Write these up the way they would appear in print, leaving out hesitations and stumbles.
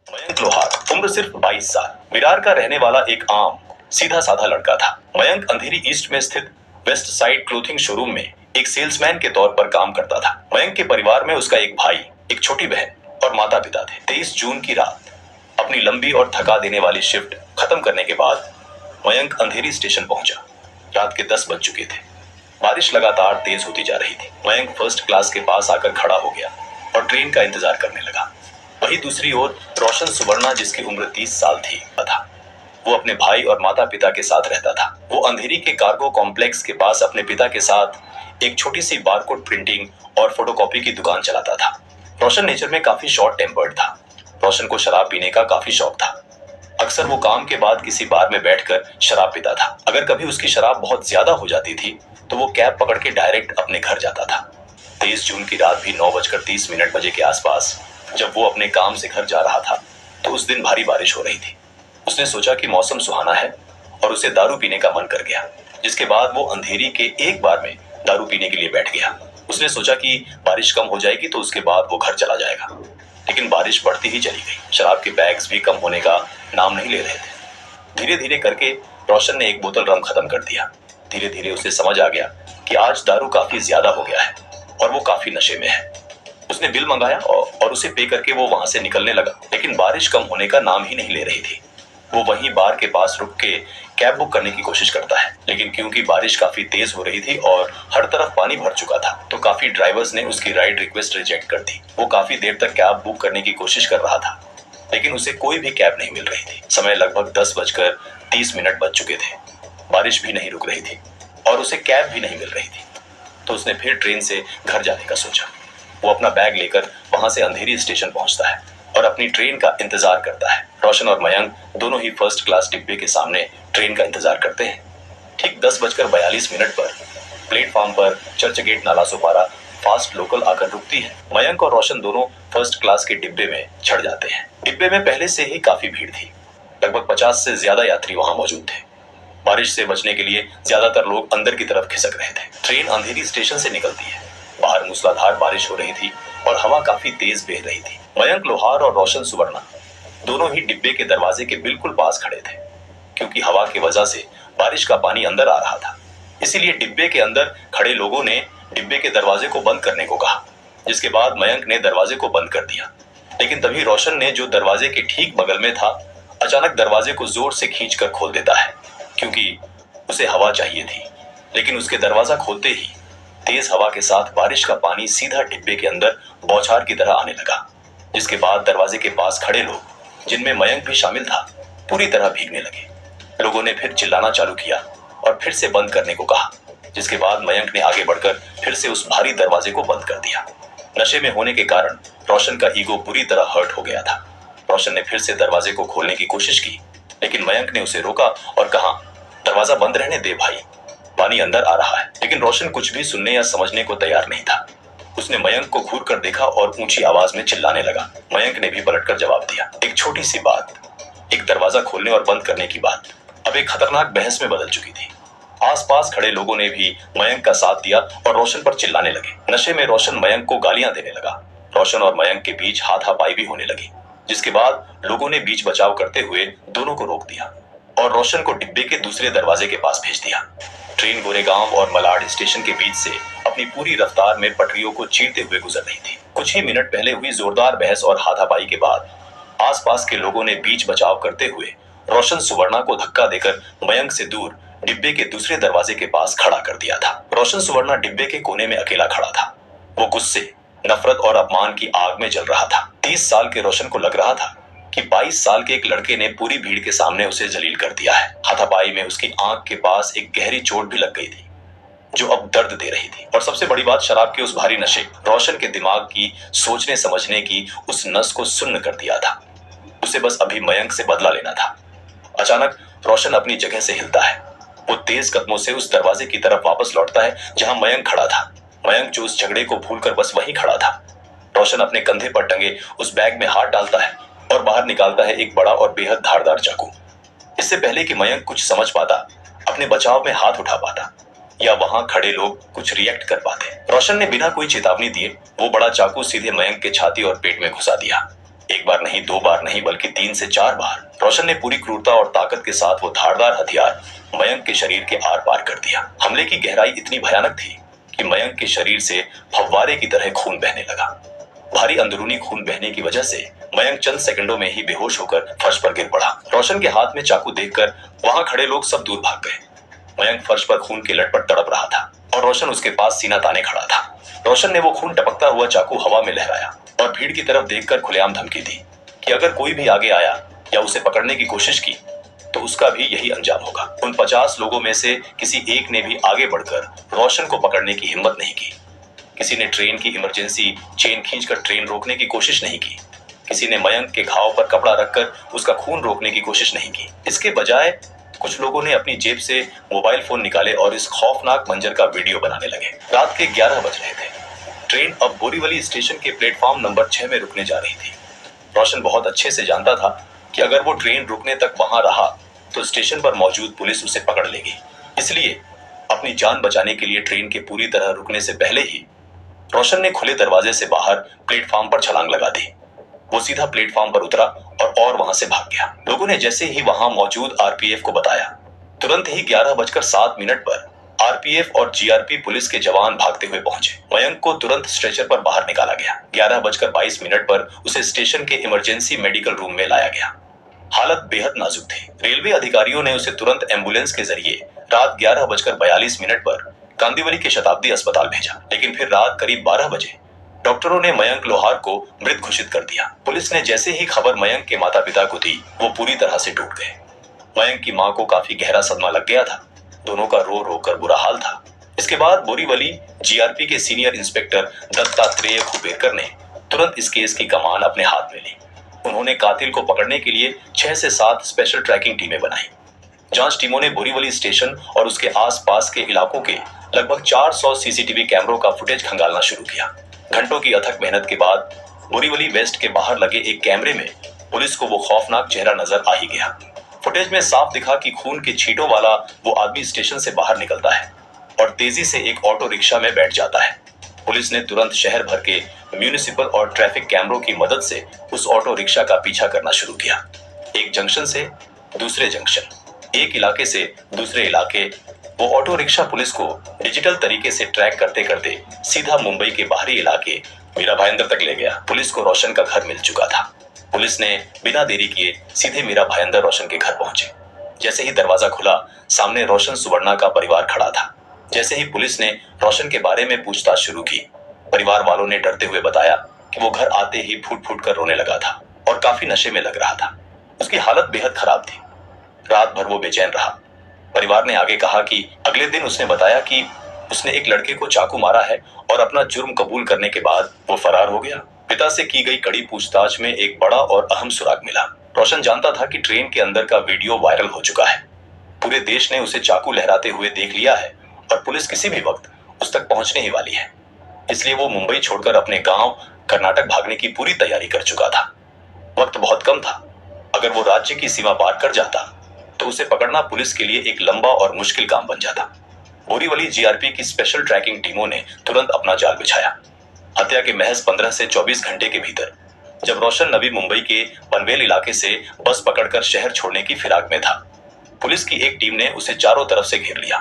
मयंक लोहार, उम्र सिर्फ 22 साल, विरार का रहने वाला एक आम सीधा साधा लड़का था। मयंक अंधेरी ईस्ट में स्थित वेस्ट साइड क्लोथिंग शोरूम में एक सेल्समैन के तौर पर काम करता था। मयंक के परिवार में उसका एक भाई, एक छोटी बहन और माता पिता थे। 23 जून की रात अपनी लंबी और थका देने वाली शिफ्ट खत्म करने के बाद मयंक अंधेरी स्टेशन पहुंचा। रात के 10 बज चुके थे। बारिश लगातार तेज होती जा रही थी। मयंक फर्स्ट क्लास के पास आकर खड़ा हो गया और ट्रेन का इंतजार करने लगा। वहीं दूसरी ओर रोशन सुवर्णा, जिसकी उम्र 30 साल थी, था। वो अपने भाई और माता पिता के साथ रहता था। वो अंधेरी के कार्गो कॉम्प्लेक्स के पास अपने पिता के साथ एक छोटी सी बारकोड प्रिंटिंग और फोटोकॉपी की दुकान चलाता था। रोशन नेचर में काफी शॉर्ट टेम्पर्ड था। रोशन को शराब पीने का काफी शौक था। अक्सर वो काम के बाद किसी बार में बैठकर शराब पीता था। अगर कभी उसकी शराब बहुत ज्यादा हो जाती थी तो वो कैब पकड़ के डायरेक्ट अपने घर जाता था। 23 जून की रात भी 9:30 बजे के आसपास जब वो अपने काम से घर जा रहा था तो उस दिन भारी बारिश हो रही थी। उसने सोचा कि मौसम सुहाना है और उसे दारू पीने का मन कर गया, जिसके बाद वो अंधेरी के एक बार में दारू पीने के लिए बैठ गया। उसने सोचा कि बारिश कम हो जाएगी तो उसके बाद वो घर चला जाएगा, लेकिन बारिश बढ़ती ही चली गई। शराब के बैग्स भी कम होने का नाम नहीं ले रहे थे। धीरे धीरे करके रोशन ने एक बोतल रम खत्म कर दिया। धीरे धीरे उसे समझ आ गया कि आज दारू काफी ज्यादा हो गया है और वो काफी नशे में है। उसने बिल मंगाया और उसे पे करके वो वहां से निकलने लगा, लेकिन बारिश कम होने का नाम ही नहीं ले रही थी। वो वहीं बार के पास रुक के कैब बुक करने की कोशिश करता है, लेकिन क्योंकि बारिश काफी तेज हो रही थी और हर तरफ पानी भर चुका था तो काफी ड्राइवर्स ने उसकी राइड रिक्वेस्ट रिजेक्ट कर दी। वो काफी देर तक कैब बुक करने की कोशिश कर रहा था, लेकिन उसे कोई भी कैब नहीं मिल रही थी। समय लगभग 10:30 बज चुके थे। बारिश भी नहीं रुक रही थी और उसे कैब भी नहीं मिल रही थी। तो उसने फिर ट्रेन से घर जाने का सोचा। वो अपना बैग लेकर वहां से अंधेरी स्टेशन पहुंचता है और अपनी ट्रेन का इंतजार करता है। रोशन और मयंक दोनों ही फर्स्ट क्लास डिब्बे के सामने ट्रेन का इंतजार करते हैं। ठीक 10:42 पर प्लेटफॉर्म पर चर्चगेट नालासोपारा फास्ट लोकल आकर रुकती है। मयंक और रोशन दोनों फर्स्ट क्लास के डिब्बे में चढ़ जाते हैं। डिब्बे में पहले से ही काफी भीड़ थी। लगभग 50 से ज्यादा यात्री वहां मौजूद थे। बारिश से बचने के लिए ज्यादातर लोग अंदर की तरफ खिसक रहे थे। ट्रेन अंधेरी स्टेशन से निकलती है। बाहर मूसलाधार बारिश हो रही थी और हवा काफी तेज बह रही थी। मयंक लोहार और रोशन सुवर्णा दोनों ही डिब्बे के दरवाजे के बिल्कुल पास खड़े थे। क्योंकि हवा की वजह से बारिश का पानी अंदर आ रहा था, इसीलिए डिब्बे के अंदर खड़े लोगों ने डिब्बे के दरवाजे को बंद करने को कहा, जिसके बाद मयंक ने दरवाजे को बंद कर दिया। लेकिन तभी रोशन ने, जो दरवाजे के ठीक बगल में था, अचानक दरवाजे को जोर से खींचकर खोल देता है, क्योंकि उसे हवा चाहिए थी। लेकिन उसके दरवाजा खोलते ही तेज हवा के साथ बारिश का पानी सीधा डिब्बे के अंदर बौछार की तरह आने लगा, जिसके बाद दरवाजे के पास खड़े लोग, जिनमें मयंक भी शामिल था, पूरी तरह भीगने लगे। लोगों ने फिर चिल्लाना चालू किया और फिर से बंद करने को कहा, जिसके बाद मयंक ने आगे बढ़कर फिर से उस भारी दरवाजे को बंद कर दिया। नशे में होने के कारण रोशन का ईगो पूरी तरह हर्ट हो गया था। रोशन ने फिर से दरवाजे को खोलने की कोशिश की, लेकिन मयंक ने उसे रोका और कहा, दरवाजा बंद रहने दे भाई, पानी अंदर आ रहा है। लेकिन रोशन कुछ भी सुनने या समझने को तैयार नहीं था। उसने मयंक को घूर कर देखा और ऊंची आवाज में चिल्लाने लगा। मयंक ने भी पलटकर जवाब दिया। एक छोटी सी बात, एक दरवाजा खोलने और बंद करने की बात, अब एक खतरनाक बहस में बदल चुकी थी। आसपास खड़े लोगों ने भी मयंक का साथ दिया और रोशन पर चिल्लाने लगे। नशे में रोशन मयंक को गालियां देने लगा। रोशन और मयंक के बीच हाथापाई भी होने लगी, जिसके बाद लोगों ने बीच बचाव करते हुए दोनों को रोक दिया और रोशन को डिब्बे के दूसरे दरवाजे के पास भेज दिया। ट्रेन गोरेगांव और मलाड स्टेशन के बीच से अपनी पूरी रफ्तार में पटरियों को चीरते हुए गुजर रही थी। कुछ ही मिनट पहले हुई जोरदार बहस और हाथापाई के बाद आसपास के लोगों ने बीच बचाव करते हुए रोशन सुवर्णा को धक्का देकर मयंक से दूर डिब्बे के दूसरे दरवाजे के पास खड़ा कर दिया था। रोशन सुवर्णा डिब्बे के कोने में अकेला खड़ा था। वो गुस्से, नफरत और अपमान की आग में जल रहा था। 30 साल के रोशन को लग रहा था कि 22 साल के एक लड़के ने पूरी भीड़ के सामने उसे जलील कर दिया है। हाथापाई में उसकी आंख के पास एक गहरी चोट भी लग गई थी, जो अब दर्द दे रही थी। और सबसे बड़ी बात, शराब के उस भारी नशे रोशन के दिमाग की सोचने समझने की उस नस को सुन्न कर दिया था। उसे बस अभी मयंक से बदला लेना था। अचानक रोशन अपनी जगह से हिलता है। वो तेज कदमों से उस दरवाजे की तरफ वापस लौटता है जहां मयंक खड़ा था। मयंक जो उस झगड़े को भूलकर बस वहीं खड़ा था। रोशन अपने कंधे पर टंगे उस बैग में हाथ डालता है और बाहर निकालता है एक बड़ा और बेहद धारदार चाकू। इससे पहले कि मयंक कुछ समझ पाता, अपने बचाव में हाथ उठा पाता या वहां खड़े लोग कुछ रिएक्ट कर पाते, रोशन ने बिना कोई चेतावनी दिए वो बड़ा चाकू सीधे मयंक के छाती और पेट में घुसा दिया। एक बार नहीं, दो बार नहीं, बल्कि 3 से 4 बार रोशन ने पूरी क्रूरता और ताकत के साथ वो धारदार हथियार मयंक के शरीर के आर पार कर दिया। हमले की गहराई इतनी भयानक थी कि मयंक के शरीर से फव्वारे की तरह खून बहने लगा। भारी अंदरूनी खून बहने की वजह से मयंक चंद सेकंडों में ही बेहोश होकर फर्श पर गिर पड़ा। रोशन के हाथ में चाकू देखकर वहां खड़े लोग सब दूर भाग गए। मयंक फर्श पर खून की लट पर तड़प रहा था और रोशन उसके पास सीना ताने खड़ा था। रोशन ने वो खून टपकता हुआ चाकू हवा में लहराया और भीड़ की तरफ देखकर खुलेआम धमकी दी कि अगर कोई भी आगे आया या उसे पकड़ने की कोशिश की तो उसका भी यही अंजाम होगा। उन 50 लोगों में से किसी एक ने भी आगे बढ़कर रोशन को पकड़ने की हिम्मत नहीं की। किसी ने ट्रेन की इमरजेंसी चेन खींचकर ट्रेन रोकने की कोशिश नहीं की। किसी ने मयंक के घाव पर कपड़ा रखकर उसका खून रोकने की कोशिश नहीं की। इसके बजाय कुछ लोगों ने अपनी जेब से मोबाइल फोन निकाले और इस खौफनाक मंजर का वीडियो बनाने लगे। रात के 11 बज रहे थे। ट्रेन अब बोरीवली स्टेशन के प्लेटफॉर्म नंबर 6 में रुकने जा रही थी। रोशन बहुत अच्छे से जानता था कि अगर वो ट्रेन रुकने तक वहां रहा तो स्टेशन पर मौजूद पुलिस उसे पकड़ लेगी। इसलिए अपनी जान बचाने के लिए ट्रेन के पूरी तरह रुकने से पहले ही रोशन ने खुले दरवाजे से बाहर प्लेटफॉर्म पर छलांग लगा दी। वो सीधा प्लेटफॉर्म पर उतरा और वहां से भाग गया। लोगों ने जैसे ही वहां मौजूद आरपीएफ को बताया, तुरंत ही 11:07 पर आरपीएफ और जीआरपी पुलिस के जवान भागते हुए पहुंचे। मयंक को तुरंत स्ट्रेचर पर बाहर निकाला गया। 11:22 पर उसे स्टेशन के इमरजेंसी मेडिकल रूम में लाया गया। हालत बेहद नाजुक थी। रेलवे अधिकारियों ने उसे तुरंत एम्बुलेंस के जरिए रात 11:42 पर कांदिवली के शताब्दी अस्पताल भेजा। लेकिन फिर रात करीब 12 बजे डॉक्टरों ने मयंक लोहार को मृत घोषित कर दिया। पुलिस ने जैसे ही खबर मयंक के माता पिता को दी, वो पूरी तरह से टूट गए। मयंक की मां को काफी गहरा सदमा लग गया था। दोनों का रो रो कर बुरा हाल था। इसके बाद बोरीवली जीआरपी के सीनियर इंस्पेक्टर दत्तात्रेय खुबेरकर ने तुरंत इस केस की कमान अपने हाथ में ली। उन्होंने कातिल को पकड़ने के लिए 6 से 7 स्पेशल ट्रैकिंग टीमें बनाई। जांच टीमों ने बोरीवली स्टेशन और उसके आसपास के इलाकों के लगभग 400 सीसीटीवी कैमरों का फुटेज खंगालना शुरू किया। घंटों की अथक मेहनत के बाद बोरीवली वेस्ट के बाहर लगे एक कैमरे में पुलिस को वो खौफनाक चेहरा नजर आ ही गया। फुटेज में साफ दिखा कि खून के छींटों वाला वो आदमी स्टेशन से बाहर निकलता है और तेजी से एक ऑटो रिक्शा में बैठ जाता है। पुलिस ने तुरंत शहर भर के म्यूनिसिपल और ट्रैफिक कैमरों की मदद से उस ऑटो रिक्शा का पीछा करना शुरू किया। एक जंक्शन से दूसरे जंक्शन, एक इलाके से दूसरे इलाके, वो ऑटो रिक्शा पुलिस को डिजिटल तरीके से ट्रैक करते करते सीधा मुंबई के बाहरी इलाके मीरा भाईंदर तक ले गया। पुलिस को रोशन का घर मिल चुका था। पुलिस ने बिना देरी किए सीधे मीरा भाईंदर रोशन के घर पहुंचे। जैसे ही दरवाजा खुला, सामने रोशन सुवर्णा का परिवार खड़ा था। जैसे ही पुलिस ने रोशन के बारे में पूछताछ शुरू की, परिवार वालों ने डरते हुए बताया कि वो घर आते ही फूट फूट कर रोने लगा था और काफी नशे में लग रहा था। उसकी हालत बेहद खराब थी। रात भर वो बेचैन रहा। परिवार ने आगे कहा कि अगले दिन उसने बताया कि उसने एक लड़के को चाकू मारा है और अपना जुर्म कबूल करने के बाद वो फरार हो गया। पिता से की गई कड़ी पूछताछ में एक बड़ा और अहम सुराग मिला। रोशन जानता था कि ट्रेन के अंदर का वीडियो वायरल हो चुका है। पूरे देश ने उसे चाकू लहराते हुए देख लिया है और पुलिस किसी भी वक्त उस तक पहुंचने ही वाली है। इसलिए वो मुंबई छोड़कर अपने गांव कर्नाटक भागने की पूरी तैयारी कर चुका था। वक्त बहुत कम था। अगर वो राज्य की सीमा पार कर जाता तो उसे पकड़ना पुलिस के लिए एक लंबा और मुश्किल काम बन जाता। बोरीवली जीआरपी की स्पेशल ट्रैकिंग टीमों ने तुरंत अपना जाल बिछाया। हत्या के महज 15 से 24 घंटे के भीतर, जब रोशन नवी मुंबई के पनवेल इलाके से बस पकड़कर शहर छोड़ने की फिराक में था, पुलिस की एक टीम ने उसे चारों तरफ से घेर लिया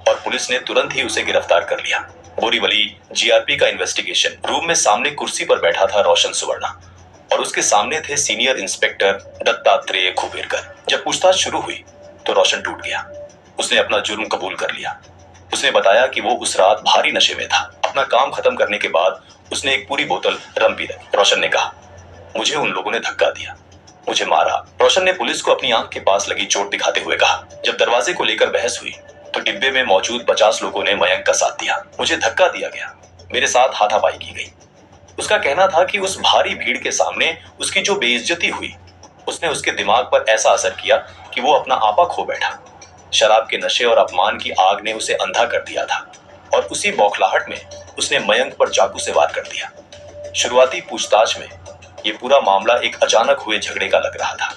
और पुलिस ने तुरंत ही उसे गिरफ्तार कर लिया। बोरीवली जीआरपी का इन्वेस्टिगेशन रूम में सामने कुर्सी पर बैठा था रोशन सुवर्णा और उसके सामने थे सीनियर इंस्पेक्टर दत्तात्रेय खुबेरकर। जब पूछताछ शुरू हुई तो रोशन टूट गया। उसने अपना जुर्म कबूल कर लिया। उसने बताया कि वो उस रात भारी नशे में था। अपना काम खत्म करने के बाद उसने एक पूरी बोतल रम पी रखी। रोशन ने कहा, मुझे उन लोगों ने धक्का दिया, मुझे मारा। रोशन ने पुलिस को अपनी आंख के पास लगी चोट दिखाते हुए कहा। जब दरवाजे को लेकर बहस हुई तो डिब्बे में मौजूद 50 लोगों ने मयंक का साथ दिया। मुझे धक्का दिया गया, मेरे साथ हाथापाई की गई। उसका कहना था कि उस भारी भीड़ के सामने उसकी जो बेइज्जती हुई, उसने उसके दिमाग पर ऐसा असर किया कि वो अपना आपा खो बैठा। शराब के नशे और अपमान की आग ने उसे अंधा कर दिया था और उसी बौखलाहट में उसने मयंक पर चाकू से वार कर दिया। शुरुआती पूछताछ में ये पूरा मामला एक अचानक हुए झगड़े का लग रहा था।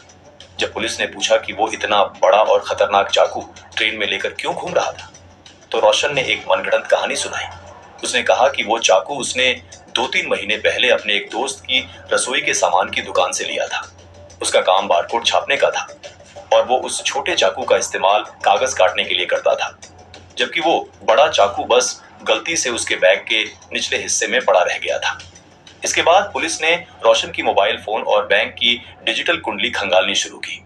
जब पुलिस ने पूछा कि वो इतना बड़ा और खतरनाक चाकू ट्रेन में लेकर क्यों घूम रहा था, तो रोशन ने एक मनगढ़ंत कहानी सुनाई। उसने कहा कि वो चाकू उसने 2-3 महीने पहले अपने एक दोस्त की रसोई के सामान की दुकान से लिया था। उसका काम बारकोड छापने का था और वो उस छोटे चाकू का इस्तेमाल कागज काटने के लिए करता था, जबकि वो बड़ा चाकू बस गलती से उसके बैग के निचले हिस्से में पड़ा रह गया था। इसके बाद पुलिस ने रोशन की मोबाइल फोन और बैंक की डिजिटल कुंडली खंगालनी शुरू की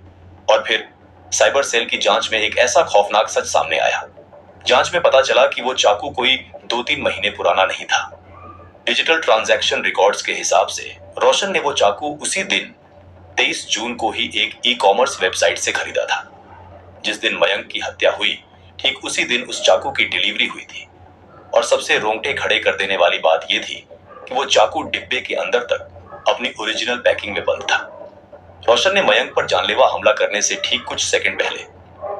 और फिर साइबर सेल की जांच में एक ऐसा खौफनाक सच सामने आया। जांच में पता चला कि वो चाकू कोई 2-3 महीने पुराना नहीं था। डिजिटल ट्रांजैक्शन रिकॉर्ड्स के हिसाब से रोशन ने वो चाकू उसी दिन 23 जून को ही एक ई-कॉमर्स वेबसाइट से खरीदा था। जिस दिन मयंक की हत्या हुई, ठीक उसी दिन उस चाकू की डिलीवरी हुई थी। और सबसे रोंगटे खड़े कर देने वाली बात यह थी कि वो चाकू डिब्बे के अंदर तक अपनी ओरिजिनल पैकिंग में बंद था। रोशन ने मयंक पर जानलेवा हमला करने से ठीक कुछ सेकंड पहले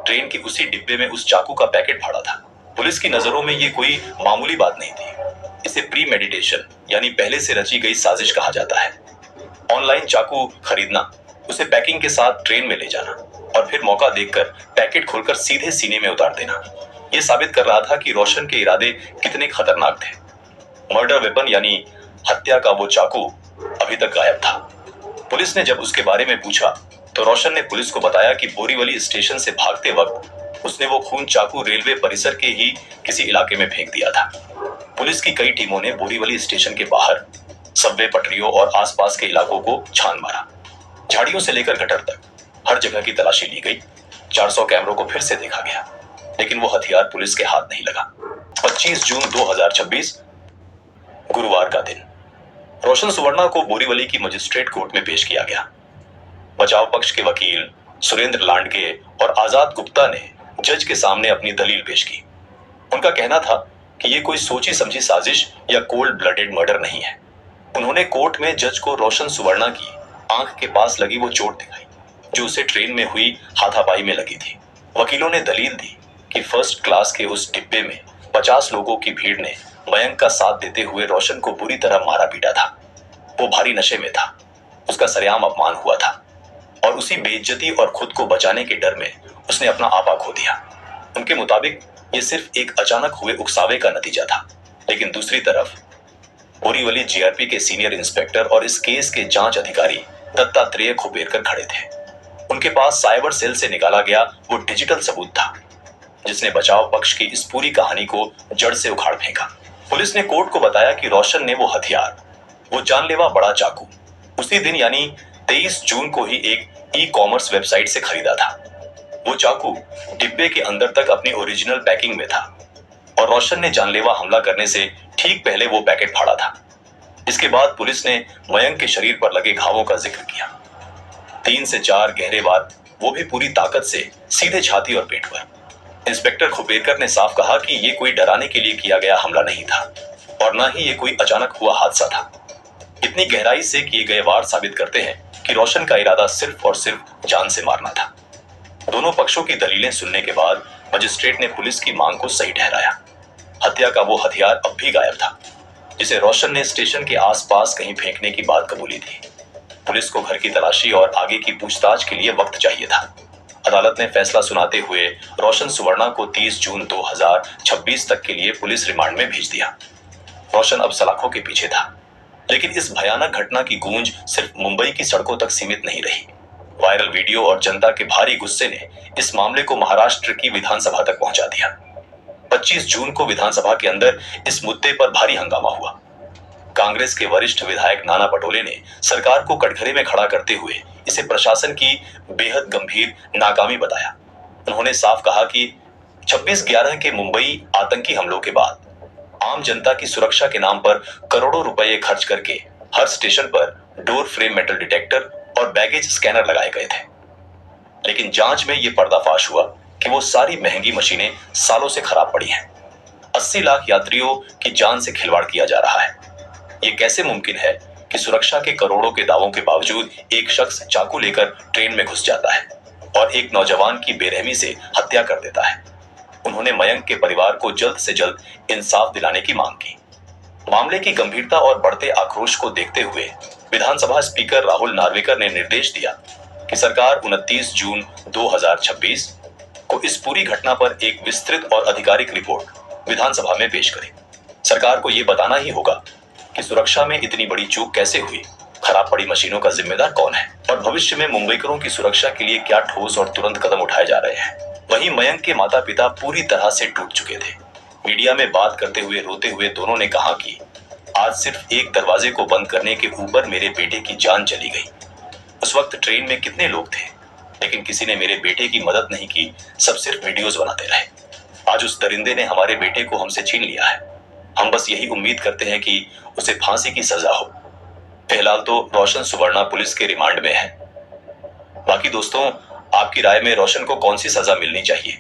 ट्रेन के उसी डिब्बे में उस चाकू का पैकेट फाड़ा था। पुलिस की नजरों में ये कोई मामूली बात नहीं थी। इसे प्री मेडिटेशन यानी पहले से रची गई साजिश कहा जाता है। ऑनलाइन चाकू खरीदना, उसे पैकिंग के साथ ट्रेन में ले जाना और फिर मौका देखकर पैकेट खोलकर सीधे सीने में उतार देना, यह साबित कर रहा था कि रोशन के इरादे कितने खतरनाक थे। मर्डर वेपन यानी हत्या का वो चाकू अभी तक गायब था। पुलिस ने जब उसके बारे में पूछा तो रोशन ने पुलिस को बताया कि बोरीवली स्टेशन से भागते वक्त उसने वो खून चाकू रेलवे परिसर के ही किसी इलाके में फेंक दिया था। पुलिस की कई टीमों ने बोरीवली स्टेशन के बाहर, सबवे पटरियों और आसपास के इलाकों को छान मारा। झाड़ियों से लेकर गटर तक हर जगह की तलाशी ली गई। 400 कैमरों को फिर से देखा गया, लेकिन वो हथियार पुलिस के हाथ नहीं लगा। 25 जून 2026 गुरुवार का दिन रोशन सुवर्णा को बोरीवली की मजिस्ट्रेट कोर्ट में पेश किया गया। बचाव पक्ष के वकील सुरेंद्र लांडगे और आजाद गुप्ता ने जज के सामने अपनी दलील पेश की। उनका कहना था कि ये कोई सोची समझी साजिश या कोल्ड ब्लडेड मर्डर नहीं है। उन्होंने कोर्ट में जज को रोशन सुवर्णा की आंख के पास लगी वो चोट दिखाई जो उसे ट्रेन में हुई हाथापाई में लगी थी। वकीलों ने दलील दी कि फर्स्ट क्लास के उस डिब्बे में 50 लोगों की भीड़ ने मयंक का साथ देते हुए रोशन को बुरी तरह मारा पीटा था। वो भारी नशे में था, उसका सरेआम अपमान हुआ था और उसी बेइज्जती और खुद को बचाने के डर में उसने अपना आपा खो दिया। उनके मुताबिक ये सिर्फ एक अचानक हुए उकसावे का नतीजा था। लेकिन दूसरी तरफ बोरीवली जीआरपी के सीनियर इंस्पेक्टर और इस केस के जांच अधिकारी दत्तात्रेय खुपेरकर खड़े थे। उनके पास साइबर सेल से निकाला गया वो डिजिटल सबूत था जिसने बचाव पक्ष की इस पूरी कहानी को जड़ से उखाड़ फेंका। पुलिस ने कोर्ट को बताया कि रोशन ने वो हथियार, वो जानलेवा बड़ा चाकू, उसी दिन यानी 23 जून को ही एक ई-कॉमर्स वेबसाइट से खरीदा था। वो चाकू डिब्बे के अंदर तक अपनी ओरिजिनल पैकिंग में था और रोशन ने जानलेवा हमला करने से ठीक पहले वो पैकेट फाड़ा था। इसके बाद पुलिस ने मयंक के शरीर पर लगे घावों का जिक्र किया। 3 से 4 गहरे वार, वो भी पूरी ताकत से सीधे छाती और पेट पर। इंस्पेक्टर खुपेरकर ने साफ कहा कि ये कोई डराने के लिए किया गया हमला नहीं था और न ही ये कोई अचानक हुआ हादसा था। इतनी गहराई से किए गए वार साबित करते हैं कि रोशन का इरादा सिर्फ और सिर्फ जान से मारना था। दोनों पक्षों की दलीलें सुनने के बाद मजिस्ट्रेट ने पुलिस की मांग को सही ठहराया। हत्या का वो हथियार अब भी गायब था जिसे रोशन ने स्टेशन के आसपास कहीं फेंकने की बात कबूली थी। पुलिस को घर की तलाशी और आगे की पूछताछ के लिए वक्त चाहिए था। अदालत ने फैसला सुनाते हुए रोशन सुवर्णा को 30 जून 2026 तक के लिए पुलिस रिमांड में भेज दिया। रोशन अब सलाखों के पीछे था, लेकिन इस भयानक घटना की गूंज सिर्फ मुंबई की सड़कों तक सीमित नहीं रही। वायरल वीडियो और जनता के भारी गुस्से ने इस मामले को महाराष्ट्र की विधानसभा तक पहुंचा दिया। 25 जून को विधानसभा के अंदर इस मुद्दे पर भारी हंगामा हुआ। कांग्रेस के वरिष्ठ विधायक नाना पटोले ने सरकार को कटघरे में खड़ा करते हुए इसे प्रशासन की बेहद गंभीर नाकामी बताया। उन्होंने साफ कहा कि 26/11 के मुंबई आतंकी हमलों के बाद आम जनता की सुरक्षा के नाम पर करोड़ों रुपए खर्च करके हर स्टेशन पर डोर फ्रेम मेटल डिटेक्टर और बैगेज स्कैनर लगाए गए थे। लेकिन जांच में यह पर्दाफाश हुआ कि वो सारी महंगी मशीनें सालों से खराब पड़ी हैं। 80 लाख यात्रियों की जान से खिलवाड़ किया जा रहा है। ये कैसे मुमकिन है कि सुरक्षा के करोड़ों के दावों के बावजूद एक शख्स चाकू लेकर ट्रेन में घुस जाता है और एक नौजवान की बेरहमी से हत्या कर देता है। उन्होंने मयंक के परिवार को जल्द से जल्द इंसाफ दिलाने की मांग की। मामले की गंभीरता और बढ़ते आक्रोश को देखते हुए विधानसभा स्पीकर राहुल नार्वेकर ने निर्देश दिया कि सरकार 29 जून 2026 को इस पूरी घटना पर एक विस्तृत और आधिकारिक रिपोर्ट विधानसभा में पेश करे। सरकार को ये बताना ही होगा कि सुरक्षा में इतनी बड़ी चूक कैसे हुई, खराब पड़ी मशीनों का जिम्मेदार कौन है और भविष्य में मुंबईकरों की सुरक्षा के लिए क्या ठोस और तुरंत कदम उठाए जा रहे हैं। वहीं मयंक के माता पिता पूरी तरह से टूट चुके थे। मीडिया में बात करते हुए रोते हुए दोनों ने कहा कि आज सिर्फ एक दरवाजे को बंद करने के ऊपर मेरे बेटे की जान चली गई। उस वक्त ट्रेन में कितने लोग थे, लेकिन किसी ने मेरे बेटे की मदद नहीं की, सब सिर्फ वीडियोस बनाते रहे। आज उस दरिंदे ने हमारे बेटे को हमसे छीन लिया है। हम बस यही उम्मीद करते हैं कि उसे फांसी की सजा हो। फिलहाल तो रोशन सुवर्णा पुलिस के रिमांड में है। बाकी दोस्तों, आपकी राय में रोशन को कौन सी सजा मिलनी चाहिए?